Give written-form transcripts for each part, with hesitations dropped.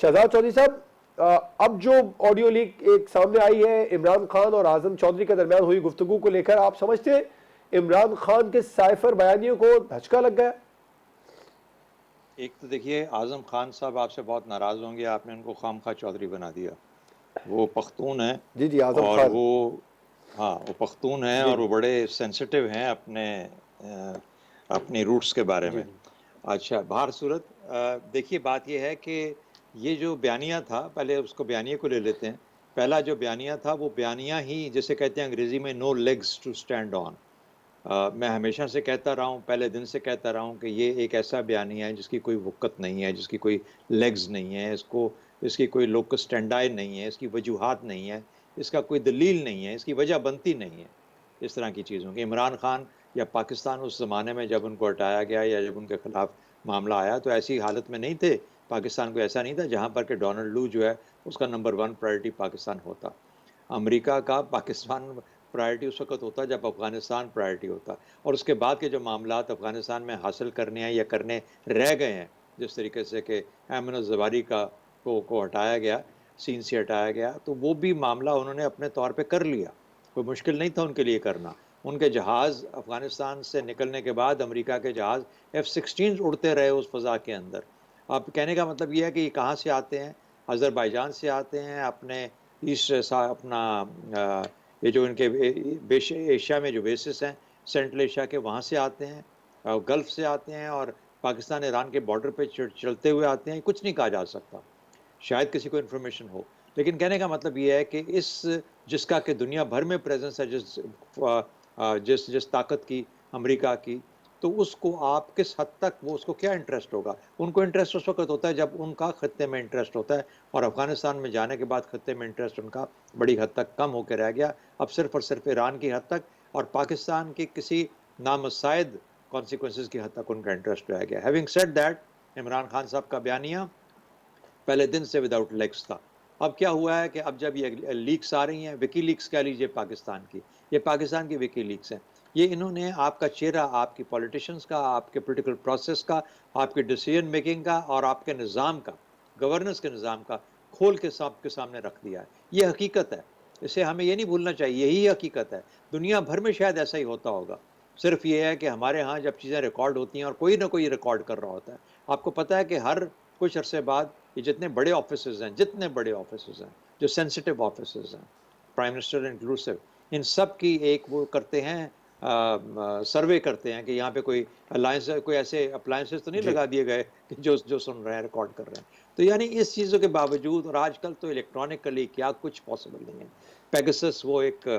शहजाद चौधरी साहब, अब जो ऑडियो लीक एक सामने आई है इमरान खान और आजम चौधरी के दरमियान हुई गुफ्तगू को लेकर, आप समझते हैं इमरान खान के साइफर बयानियों को धचका लग गया? एक तो देखिए, आजम खान साहब आपसे बहुत नाराज होंगे, आपने उनको खामखा चौधरी बना दिया। वो पख्तून है जी जी, आजम और खान। वो, हाँ वो पख्तून है जी और जी वो बड़े सेंसिटिव हैं अपनी रूट्स के बारे जी में। जी अच्छा, बाहर सूरत, देखिए बात यह है कि ये जो बयानिया था, पहले उसको बयानिया को ले लेते हैं। पहला जो बयानिया था वो बयानिया ही, जिसे कहते हैं अंग्रेजी में no legs to stand on. मैं हमेशा से कहता रहा हूँ, पहले दिन से कहता रहा हूँ कि ये एक ऐसा बयानिया है जिसकी कोई वक़्त नहीं है, जिसकी कोई लेग्स नहीं है, इसकी कोई लोकस स्टैंडाई नहीं है, इसकी वजूहात नहीं है, इसका कोई दलील नहीं है, इसकी वजह बनती नहीं है इस तरह की चीज़ों की। इमरान खान या पाकिस्तान उस ज़माने में जब उनको हटाया गया या जब उनके खिलाफ मामला आया, तो ऐसी हालत में नहीं थे। पाकिस्तान को ऐसा नहीं था जहाँ पर कि डोनाल्ड लू जो है उसका नंबर 1 प्रायोरिटी पाकिस्तान होता। अमेरिका का पाकिस्तान प्रायोरिटी उस वक़्त होता जब अफ़गानिस्तान प्रायोरिटी होता। और उसके बाद के जो मामलात अफ़गानिस्तान में हासिल करने हैं या करने रह गए हैं, जिस तरीके से कि ऐमन अल-ज़वाहिरी को हटाया गया, सीन से हटाया गया, तो वो भी मामला उन्होंने अपने तौर पे कर लिया। कोई मुश्किल नहीं था उनके लिए करना। उनके जहाज़ अफ़गानिस्तान से निकलने के बाद अमेरिका के जहाज़ F-16 उड़ते रहे उस फ़ज़ा के अंदर। अब कहने का मतलब ये है कि ये कहाँ से आते हैं? अज़रबैजान से आते हैं, अपने ईस्ट सा अपना ये जो इनके एशिया में जो बेसिस हैं, सेंट्रल एशिया के, वहाँ से आते हैं, गल्फ़ से आते हैं और पाकिस्तान ईरान के बॉर्डर पे चलते हुए आते हैं, कुछ नहीं कहा जा सकता। शायद किसी को इन्फॉर्मेशन हो। लेकिन कहने का मतलब ये है कि जिसका कि दुनिया भर में प्रेज़ेंस है, जिस ताकत की, अमेरिका की, तो उसको आप किस हद तक, वो उसको क्या इंटरेस्ट होगा? उनको इंटरेस्ट उस वक़्त होता है जब उनका खत्ते में इंटरेस्ट होता है, और अफ़गानिस्तान में जाने के बाद खत्ते में इंटरेस्ट उनका बड़ी हद तक कम होके रह गया। अब सिर्फ़ और सिर्फ़ ईरान की हद तक और पाकिस्तान की किसी नामुस्तैद कॉन्सिक्वेंसेज़ की हद तक उनका इंटरेस्ट रह गया। Having said that, Imran Khan साहब का बयानिया पहले दिन से विदाउट लेग्स था। अब क्या हुआ है कि अब जब ये लीक्स आ रही हैं, विकीलीक्स कह लीजिए पाकिस्तान की, ये पाकिस्तान की विकीलीक्स हैं। ये इन्होंने आपका चेहरा, आपकी पॉलिटिशियंस का, आपके पॉलिटिकल प्रोसेस का, आपके डिसीजन मेकिंग का और आपके निज़ाम का, गवर्नेंस के निज़ाम का खोल के सबके सामने रख दिया है। ये हकीकत है। इसे हमें ये नहीं भूलना चाहिए, यही हकीकत है। दुनिया भर में शायद ऐसा ही होता होगा। सिर्फ़ ये है कि हमारे यहाँ जब चीज़ें रिकॉर्ड होती हैं और कोई ना कोई रिकॉर्ड कर रहा होता है। आपको पता है कि हर कुछ अरसे बाद ये जितने बड़े ऑफिसेज़ हैं, जितने बड़े ऑफिसेज़ हैं, जो सेंसिटिव ऑफिसेज़ हैं, प्राइम मिनिस्टर इंक्लूसिव, इन सब की एक वो करते हैं, सर्वे करते हैं कि यहाँ पे कोई अलायंस, कोई ऐसे अप्लायंसेस तो नहीं जी। लगा दिए गए कि जो जो सुन रहे हैं, रिकॉर्ड कर रहे हैं। तो यानी इस चीज़ों के बावजूद, और आजकल तो इलेक्ट्रॉनिकली क्या कुछ पॉसिबल नहीं है। पेगासस, वो एक,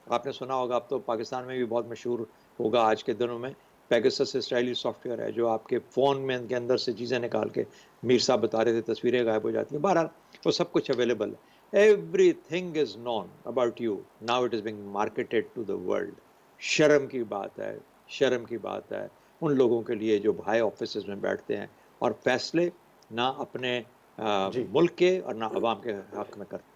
आपने सुना होगा, अब तो पाकिस्तान में भी बहुत मशहूर होगा आज के दिनों में। पेगासस इज़राइली सॉफ्टवेयर है जो आपके फ़ोन में के अंदर से चीज़ें निकाल के, मीर साहब बता रहे थे, तस्वीरें गायब हो जाती हैं। बहरहाल वो सब कुछ अवेलेबल है। Everything is known about you, now it is being marketed to the world. शर्म की बात है, शर्म की बात है उन लोगों के लिए जो हाई ऑफिसेज़ में बैठते हैं और फैसले ना अपने जी मुल्क के और ना अवाम के हक में करते हैं।